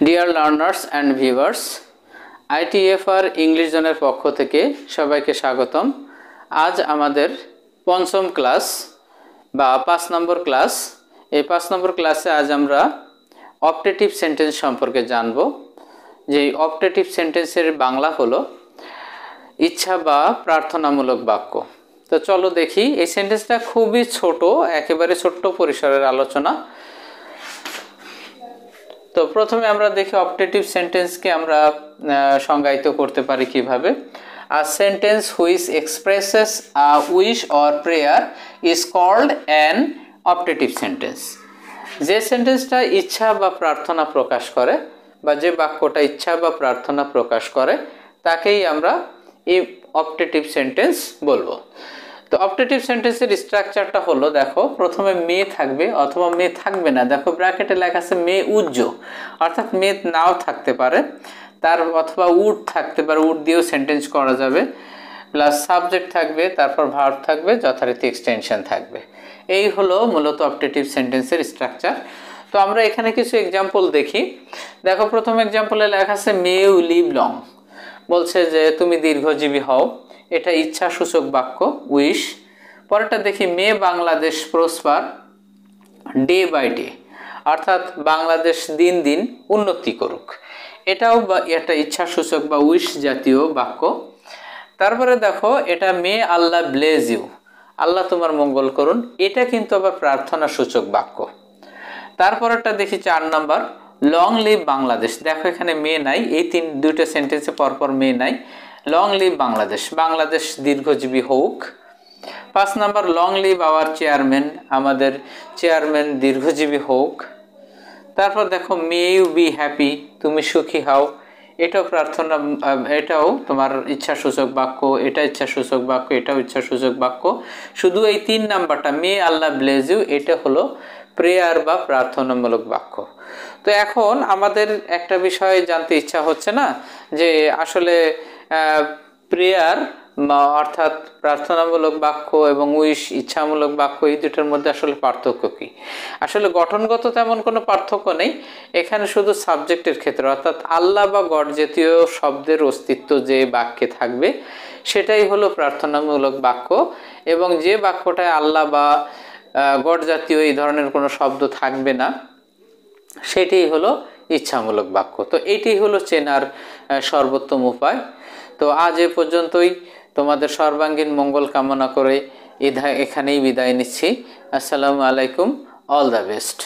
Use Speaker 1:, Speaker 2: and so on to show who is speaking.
Speaker 1: Deer learners and viewers, ITFR English জোনের পক্ষ থেকে সবাইকে স্বাগতম। আজ আমাদের পঞ্চম ক্লাস বা 5 নম্বর ক্লাস। এই 5 নম্বর ক্লাসে আজ আমরা অপটেটিভ সেন্টেন্স সম্পর্কে জানব। যে অপটেটিভ সেন্টেন্সের বাংলা হলো ইচ্ছা বা প্রার্থনামূলক বাক্য। তো চলো দেখি, এই সেন্টেন্সটা খুবই ছোট, একেবারে ছোট্ট পরিসরের আলোচনা। তো প্রথমে আমরা দেখি অপটেটিভ সেন্টেন্সকে আমরা সংজ্ঞায়িত করতে পারি কিভাবে। A sentence which expresses a wish or prayer is called an optative sentence. যে সেন্টেন্সটা ইচ্ছা বা প্রার্থনা প্রকাশ করে, বা যে বাক্যটা ইচ্ছা বা প্রার্থনা প্রকাশ করে, তাকেই আমরা এই অপটেটিভ সেন্টেন্স বলবো। তো অপটেটিভ সেন্টেন্সের স্ট্রাকচারটা হলো, দেখো প্রথমে মে থাকবে অথবা মে থাকবে না। দেখো ব্র্যাকেটে লেখা আছে মে উজ্জ, অর্থাৎ মে নাও থাকতে পারে, তার অথবা উড থাকতে পারে, উড দিয়েও সেন্টেন্স করা যাবে। প্লাস সাবজেক্ট থাকবে, তারপর ভার্ব থাকবে, যথারীতি এক্সটেনশন থাকবে। এই হলো মূলত অপটেটিভ সেন্টেন্সের স্ট্রাকচার। তো আমরা এখানে কিছু এক্সাম্পল দেখি। দেখো প্রথম এক্সাম্পলে লেখা আছে মে ইউ লিভ লং, বলছে যে তুমি দীর্ঘজীবী হও, এটা ইচ্ছা সূচক বাক্য, উইশ। পরেরটা দেখি may Bangladesh prosper day by day, অর্থাৎ বাংলাদেশ দিন দিন উন্নতি করুক, এটাও একটা ইচ্ছা সূচক বা উইশ জাতীয় বাক্য। তারপরে দেখো এটা মে আল্লাহ ব্লেজ ইউ, আল্লাহ তোমার মঙ্গল করুন, এটা কিন্তু আবার প্রার্থনা সূচক বাক্য। তারপরেরটা দেখি 4 নম্বর লং লিভ বাংলাদেশ। দেখো এখানে মে নাই, এই দুইটা সেন্টেন্সে পরপর মে নাই। লং লিভ বাংলাদেশ, বাংলাদেশ দীর্ঘজীবী হোক। 5 নম্বর লং লিভ আওয়ার চেয়ারম্যান, আমাদের চেয়ারম্যান দীর্ঘজীবী হোক। তারপর দেখো মে ইউ বি হ্যাপি, তুমি সুখী হও, এটাও প্রার্থনা, এটাও তোমার ইচ্ছা সূচক বাক্য, এটা ইচ্ছা সূচক বাক্য, এটাও ইচ্ছা সূচক বাক্য। শুধু এই 3 নাম্বারটা মে আল্লাহ ব্লেজ ইউ, এটা হলো প্রেয়ার বা প্রার্থনামূলক বাক্য। তো এখন আমাদের একটা বিষয় জানতে ইচ্ছা হচ্ছে না, যে আসলে প্রেয়ার অর্থাৎ প্রার্থনামূলক বাক্য এবং উইশ ইচ্ছামূলক বাক্য, এই দুটোর মধ্যে আসলে পার্থক্য কি? আসলে গঠনগত তেমন কোনো পার্থক্য নেই, এখানে শুধু সাবজেক্টের ক্ষেত্রে, অর্থাৎ আল্লাহ বা গড জাতীয় শব্দের অস্তিত্ব যে বাক্যে থাকবে সেটাই হলো প্রার্থনামূলক বাক্য, এবং যে বাক্যটায় আল্লাহ বা গড জাতীয় এই ধরনের কোনো শব্দ থাকবে না সেটাই হলো ইচ্ছামূলক বাক্য। তো এইটি হলো চেনার সর্বোত্তম উপায়। তো আজ এ পর্যন্তই, তোমাদের সর্বাঙ্গীন মঙ্গল কামনা করে এখানেই বিদায় নিচ্ছি। আসসালামু আলাইকুম, অল দ্য বেস্ট।